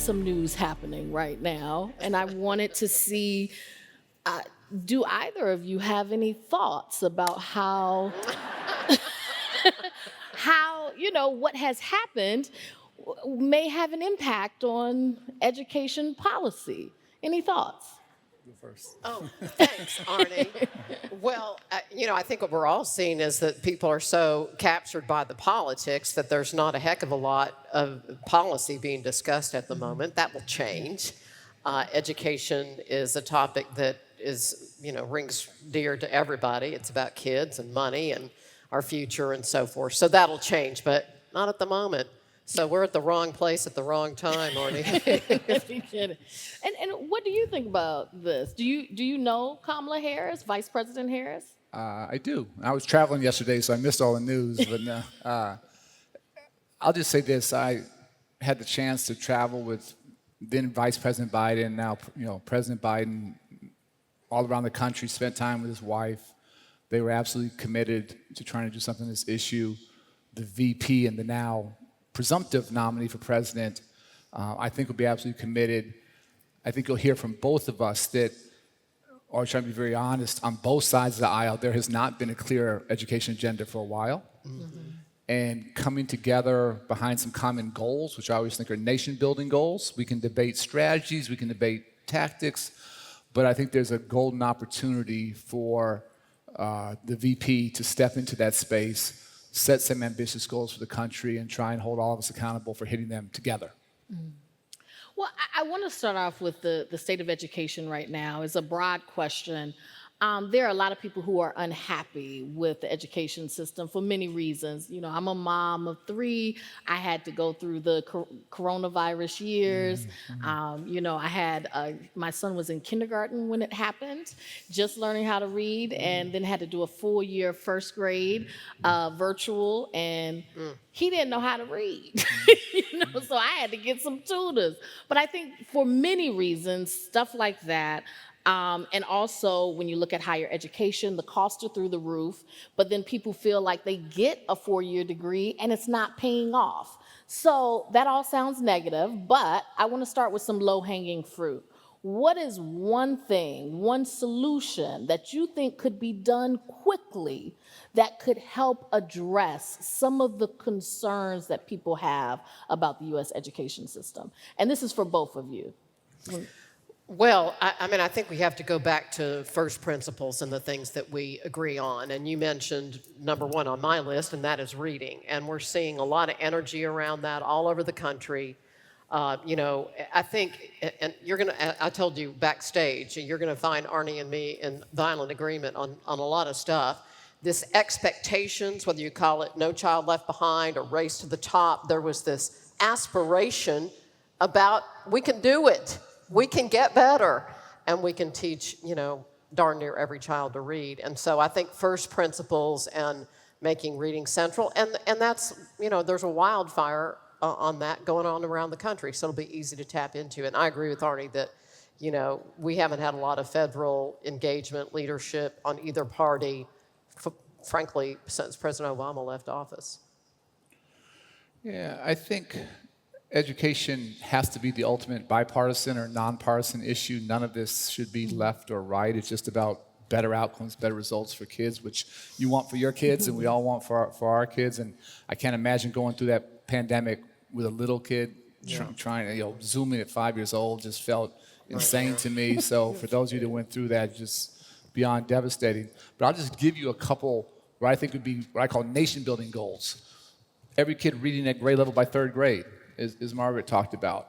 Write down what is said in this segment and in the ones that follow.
some news happening right now, and I wanted to see, do either of you have any thoughts about how what has happened may have an impact on education policy? Any thoughts? Oh, thanks, Arnie. Well, I think what we're all seeing is that people are so captured by the politics that there's not a heck of a lot of policy being discussed at the moment. That will change. Education is a topic that rings dear to everybody. It's about kids and money and our future and so forth. So that'll change, but not at the moment. So we're at the wrong place at the wrong time, Arnie. And what do you think about this? Do you know Kamala Harris, Vice President Harris? I do. I was traveling yesterday, so I missed all the news. But I'll just say this: I had the chance to travel with then Vice President Biden, now President Biden, all around the country. Spent time with his wife. They were absolutely committed to trying to do something on this issue. The VP and the now presumptive nominee for president, I think will be absolutely committed. I think you'll hear from both of us that, or trying to be very honest, on both sides of the aisle, there has not been a clear education agenda for a while. Mm-hmm. And coming together behind some common goals, which I always think are nation-building goals. We can debate strategies, we can debate tactics, but I think there's a golden opportunity for the VP to step into that space, set some ambitious goals for the country, and try and hold all of us accountable for hitting them together. Mm. Well, I want to start off with the state of education right now. It's a broad question. There are a lot of people who are unhappy with the education system for many reasons. I'm a mom of 3. I had to go through the coronavirus years. Mm-hmm. I had my son was in kindergarten when it happened, just learning how to read, and then had to do a full year first grade virtual, and he didn't know how to read. So I had to get some tutors. But I think for many reasons, stuff like that. And also, when you look at higher education, the costs are through the roof, but then people feel like they get a 4-year degree and it's not paying off. So that all sounds negative, but I want to start with some low-hanging fruit. What is one thing, one solution that you think could be done quickly that could help address some of the concerns that people have about the U.S. education system? And this is for both of you. Well, I think we have to go back to first principles and the things that we agree on. And you mentioned number 1 on my list, and that is reading. And we're seeing a lot of energy around that all over the country. I think, and I told you backstage, you're going to find Arnie and me in violent agreement on a lot of stuff. This expectations, whether you call it No Child Left Behind or Race to the Top, there was this aspiration about we can do it. We can get better, and we can teach, darn near every child to read. And so I think first principles and making reading central, and that's, there's a wildfire on that going on around the country, so it'll be easy to tap into. And I agree with Arnie that, we haven't had a lot of federal engagement, leadership on either party, frankly, since President Obama left office. Yeah, I think education has to be the ultimate bipartisan or nonpartisan issue. None of this should be left or right. It's just about better outcomes, better results for kids, which you want for your kids and we all want for our kids. And I can't imagine going through that pandemic with a little kid trying to, Zooming at 5 years old just felt insane to me. So for those of you that went through that, just beyond devastating. But I'll just give you a couple what I think would be what I call nation-building goals. Every kid reading at grade level by 3rd grade. As Margaret talked about,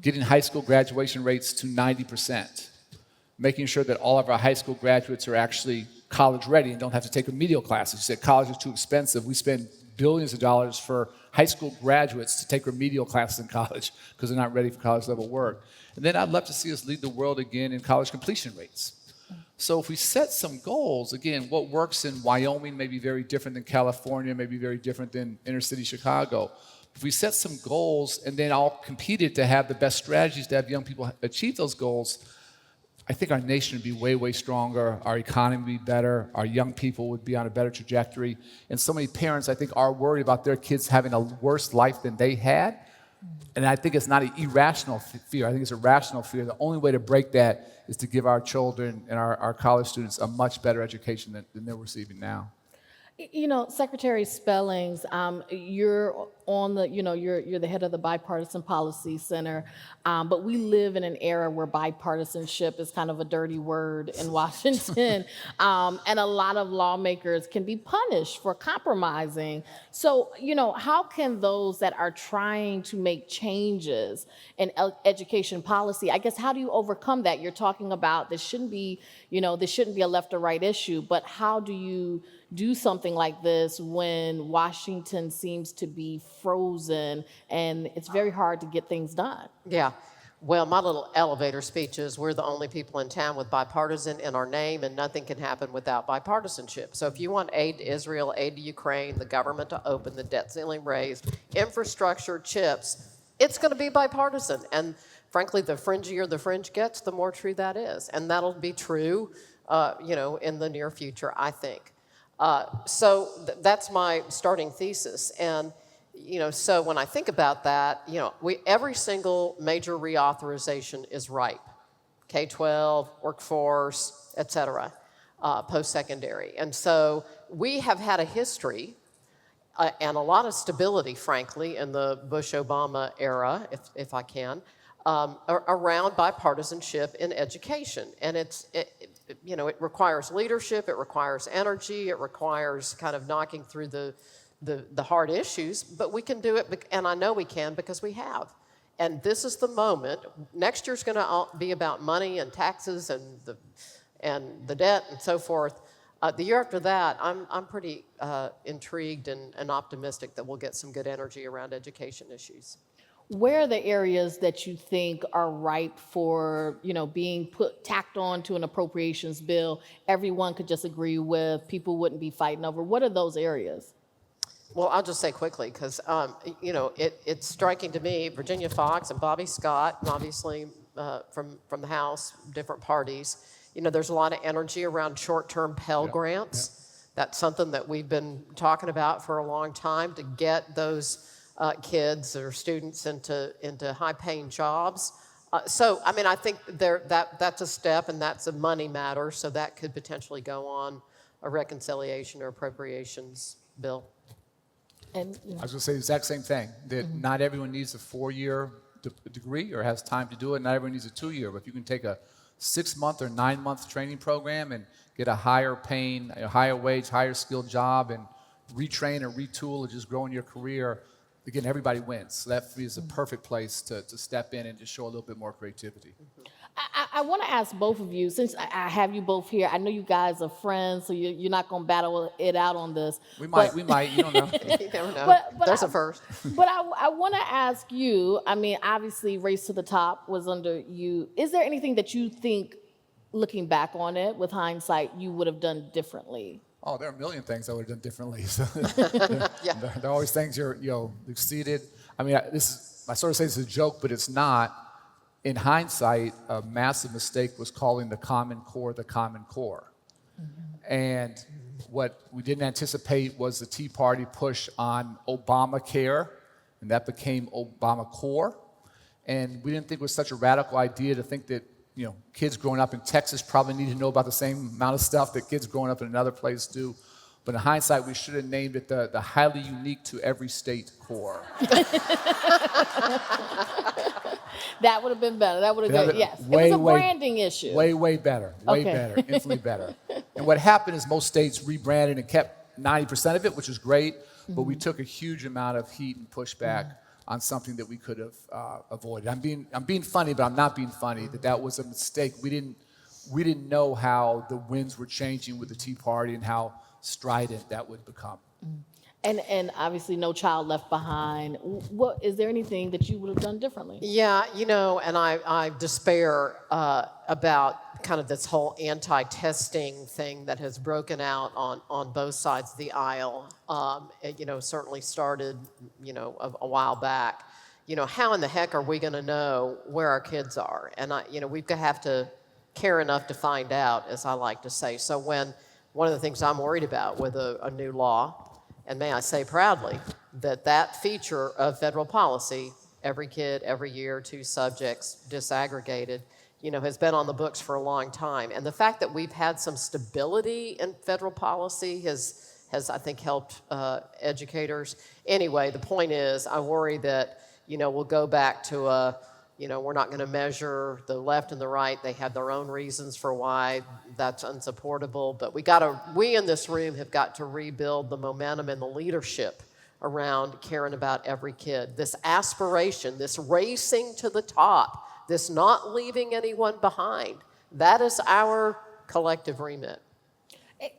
getting high school graduation rates to 90%, making sure that all of our high school graduates are actually college ready and don't have to take remedial classes. You said college is too expensive. We spend billions of dollars for high school graduates to take remedial classes in college because they're not ready for college level work. And then I'd love to see us lead the world again in college completion rates. So if we set some goals, again, what works in Wyoming may be very different than California, may be very different than inner city Chicago. If we set some goals and then all competed to have the best strategies to have young people achieve those goals, I think our nation would be way, way stronger. Our economy would be better. Our young people would be on a better trajectory. And so many parents, I think, are worried about their kids having a worse life than they had. And I think it's not an irrational fear. I think it's a rational fear. The only way to break that is to give our children and our college students a much better education than they're receiving now. You know, Secretary Spellings, you're on the, you know, you're the head of the Bipartisan Policy Center, but we live in an era where bipartisanship is kind of a dirty word in Washington, and a lot of lawmakers can be punished for compromising. So, you know, how can those that are trying to make changes in education policy, I guess, how do you overcome that? You're talking about this shouldn't be, you know, this shouldn't be a left or right issue, but how do you do something like this when Washington seems to be frozen and it's very hard to get things done? Yeah. Well, my little elevator speech is we're the only people in town with bipartisan in our name, and nothing can happen without bipartisanship. So if you want aid to Israel, aid to Ukraine, the government to open, the debt ceiling raised, infrastructure, chips, it's going to be bipartisan. And frankly, the fringier the fringe gets, the more true that is. And that'll be true, you know, in the near future, I think. So that's my starting thesis. And, you know, so when I think about that, you know, every single major reauthorization is ripe. K-12, workforce, et cetera, post-secondary. And so we have had a history and a lot of stability, frankly, in the Bush-Obama era, if I can, around bipartisanship in education. And you know, it requires leadership, it requires energy, it requires kind of knocking through the hard issues, but we can do it, and I know we can because we have. And this is the moment. Next year's going to be about money and taxes and the debt and so forth. The year after that, I'm pretty intrigued and optimistic that we'll get some good energy around education issues. Where are the areas that you think are ripe for, you know, being tacked on to an appropriations bill everyone could just agree with, people wouldn't be fighting over? What are those areas? Well, I'll just say quickly, because, you know, it's striking to me, Virginia Foxx and Bobby Scott, and obviously from the House, different parties, you know, there's a lot of energy around short-term Pell Grants. Yeah. That's something that we've been talking about for a long time, to get those kids or students into high-paying jobs. So, I mean, I think that's a step, and that's a money matter, so that could potentially go on a reconciliation or appropriations bill. And, I was going to say the exact same thing, that not everyone needs a 4-year degree or has time to do it. Not everyone needs a 2-year, but if you can take a 6-month or 9-month training program and get a higher paying, a higher wage, higher skilled job and retrain or retool or just grow in your career, again, everybody wins. So that for me is a perfect place to step in and just show a little bit more creativity. I want to ask both of you, since I have you both here, I know you guys are friends, so you're not going to battle it out on this. We might, you don't know. You never know. There's a first. But I want to ask you, I mean, obviously Race to the Top was under you. Is there anything that you think, looking back on it with hindsight, you would have done differently? Oh, there are a million things I would have done differently. So Yeah. there are always things you exceeded. I mean, I sort of say this is a joke, but it's not. In hindsight, a massive mistake was calling the Common Core the Common Core. And what we didn't anticipate was the Tea Party push on Obamacare, and that became Obamacore. And we didn't think it was such a radical idea to think that, you know, kids growing up in Texas probably need to know about the same amount of stuff that kids growing up in another place do. But in hindsight, we should have named it the highly unique to every state core. That would have been better. That would have been, yes. It was a branding issue. Way better, infinitely better. And what happened is most states rebranded and kept 90% of it, which is great, but we took a huge amount of heat and pushback on something that we could have avoided. I'm being funny, but I'm not being funny. That was a mistake. We didn't know how the winds were changing with the Tea Party and how strident that would become. And obviously No Child Left Behind. What is there anything that you would have done differently? Yeah, you know, and I despair about kind of this whole anti-testing thing that has broken out on both sides of the aisle. It, you know, certainly started, you know, a while back. You know, how in the heck are we going to know where our kids are? And you know, we've have to care enough to find out, as I like to say. So when one of the things I'm worried about with a new law, and may I say proudly, that feature of federal policy, every kid, every year, 2 subjects, disaggregated, has been on the books for a long time. And the fact that we've had some stability in federal policy has I think, helped educators. Anyway, the point is, I worry that, we'll go back to we're not going to measure the left and the right. They have their own reasons for why that's unsupportable. But we in this room have got to rebuild the momentum and the leadership around caring about every kid. This aspiration, this racing to the top, this not leaving anyone behind, that is our collective remit.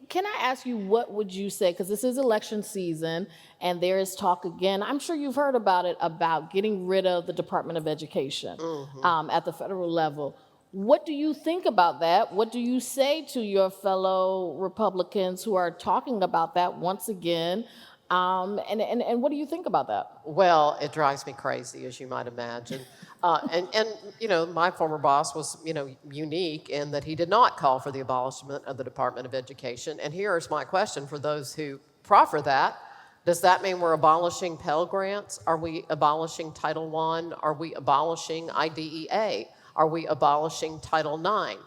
Can I ask you, what would you say, because this is election season and there is talk again, I'm sure you've heard about it, about getting rid of the Department of Education at the federal level. What do you think about that? What do you say to your fellow Republicans who are talking about that once again? And what do you think about that? Well, it drives me crazy, as you might imagine. My former boss was, unique in that he did not call for the abolishment of the Department of Education. And here's my question for those who proffer that. Does that mean we're abolishing Pell Grants? Are we abolishing Title I? Are we abolishing IDEA? Are we abolishing Title IX?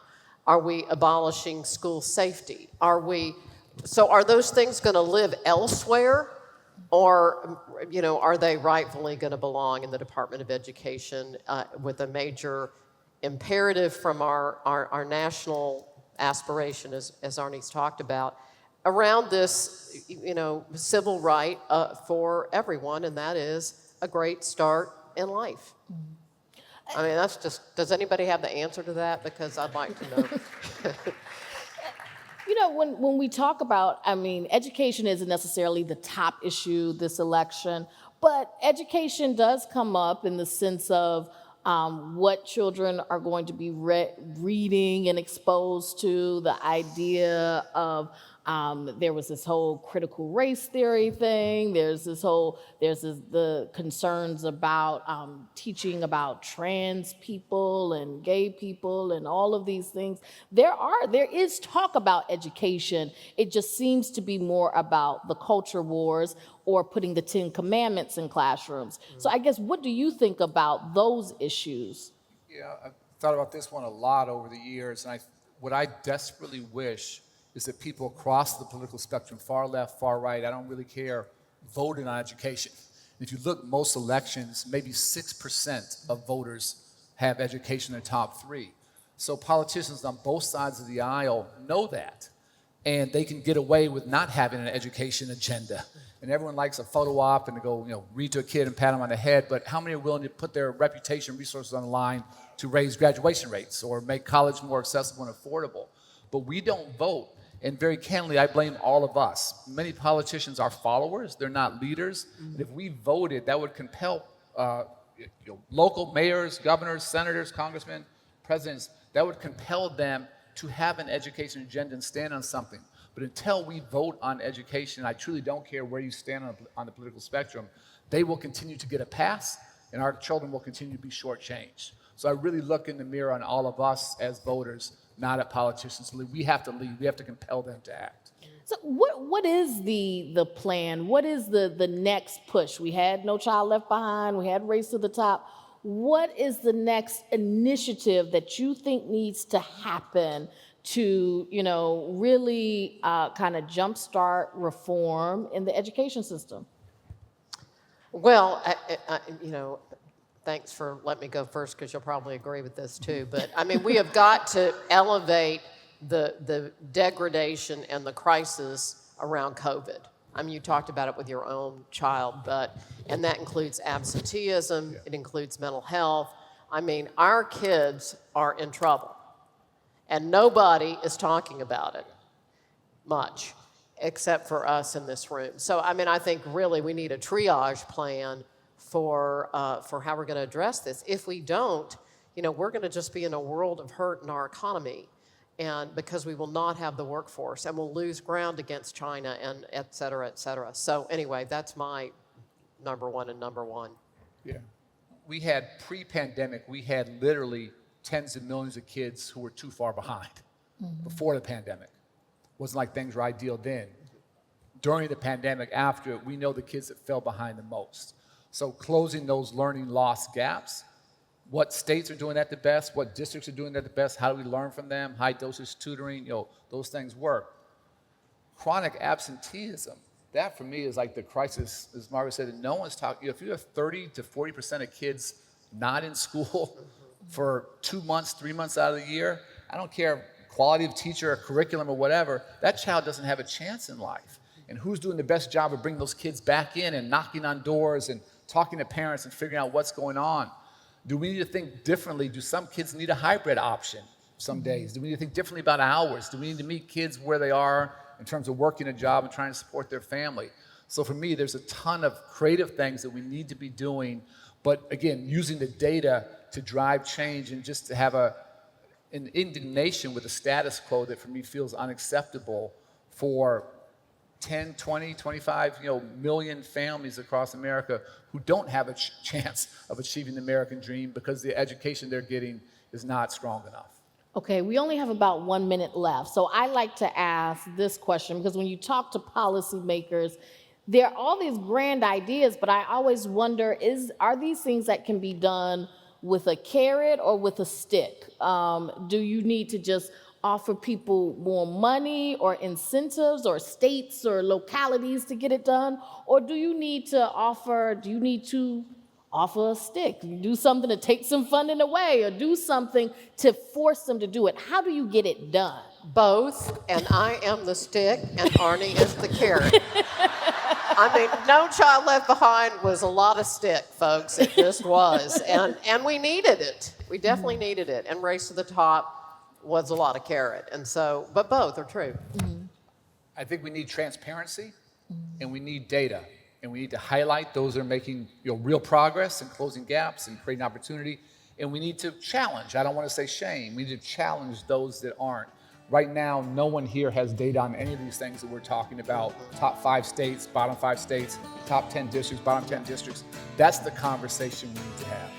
Are we abolishing school safety? So are those things going to live elsewhere? Or, are they rightfully going to belong in the Department of Education with a major imperative from our national aspiration, as Arnie's talked about, around this, civil right for everyone, and that is a great start in life? I mean, that's just, does anybody have the answer to that? Because I'd like to know. When we talk about, education isn't necessarily the top issue this election, but education does come up in the sense of what children are going to be reading and exposed to, the idea of there was this whole critical race theory thing. There's the concerns about teaching about trans people and gay people and all of these things. There is talk about education. It just seems to be more about the culture wars or putting the 10 Commandments in classrooms. So I guess, what do you think about those issues? Yeah, I've thought about this one a lot over the years, and what I desperately wish is that people across the political spectrum, far left, far right, I don't really care, voted on education. If you look, most elections, maybe 6% of voters have education in their top 3. So politicians on both sides of the aisle know that, and they can get away with not having an education agenda. And everyone likes a photo op and to go, read to a kid and pat them on the head, but how many are willing to put their reputation, resources on the line to raise graduation rates or make college more accessible and affordable? But we don't vote. And very candidly, I blame all of us. Many politicians are followers. They're not leaders. And if we voted, that would compel local mayors, governors, senators, congressmen, presidents, that would compel them to have an education agenda and stand on something. But until we vote on education, I truly don't care where you stand on the political spectrum, they will continue to get a pass, and our children will continue to be shortchanged. So I really look in the mirror on all of us as voters, not at politicians. We have to lead. We have to compel them to act. So what is the plan? What is the next push? We had No Child Left Behind. We had Race to the Top. What is the next initiative that you think needs to happen to, really kind of jumpstart reform in the education system? Well, thanks for letting me go first, because you'll probably agree with this too. But we have got to elevate the degradation and the crisis around COVID. You talked about it with your own child, and that includes absenteeism. It includes mental health. Our kids are in trouble, and nobody is talking about it much, except for us in this room. So, I think really we need a triage plan for how we're going to address this. If we don't, we're going to just be in a world of hurt in our economy, and because we will not have the workforce, and we'll lose ground against China, and et cetera, et cetera. So anyway, that's my number one. Yeah. We had pre-pandemic, we had literally tens of millions of kids who were too far behind before the pandemic. It wasn't like things were ideal then. During the pandemic, after it, we know the kids that fell behind the most. So closing those learning loss gaps, what states are doing that the best, what districts are doing that the best, how do we learn from them, high dosage tutoring, those things work. Chronic absenteeism, that for me is like the crisis, as Margaret said, and no one's talking. If you have 30 to 40% of kids not in school for 2 months, 3 months out of the year, I don't care quality of teacher or curriculum or whatever, that child doesn't have a chance in life. And who's doing the best job of bringing those kids back in and knocking on doors and talking to parents and figuring out what's going on? Do we need to think differently? Do some kids need a hybrid option some days? Do we need to think differently about hours? Do we need to meet kids where they are in terms of working a job and trying to support their family? So for me, there's a ton of creative things that we need to be doing, but again, using the data to drive change and just to have an indignation with the status quo that for me feels unacceptable for 10, 20, 25 million families across America who don't have a chance of achieving the American dream because the education they're getting is not strong enough. Okay, we only have about 1 minute left. So I like to ask this question because when you talk to policymakers, there are all these grand ideas, but I always wonder, are these things that can be done with a carrot or with a stick? Do you need to just offer people more money or incentives or states or localities to get it done? Or do you need to offer a stick? Do something to take some funding away or do something to force them to do it? How do you get it done? Both, and I am the stick, and Arnie is the carrot. I mean, No Child Left Behind was a lot of stick, folks. It just was. And we needed it. We definitely needed it. And Race to the Top was a lot of carrot. And so, but both are true. I think we need transparency and we need data. And we need to highlight those that are making real progress and closing gaps and creating opportunity. And we need to challenge. I don't want to say shame. We need to challenge those that aren't. Right now, no one here has data on any of these things that we're talking about. Top 5 states, bottom 5 states, top 10 districts, bottom 10 districts. That's the conversation we need to have.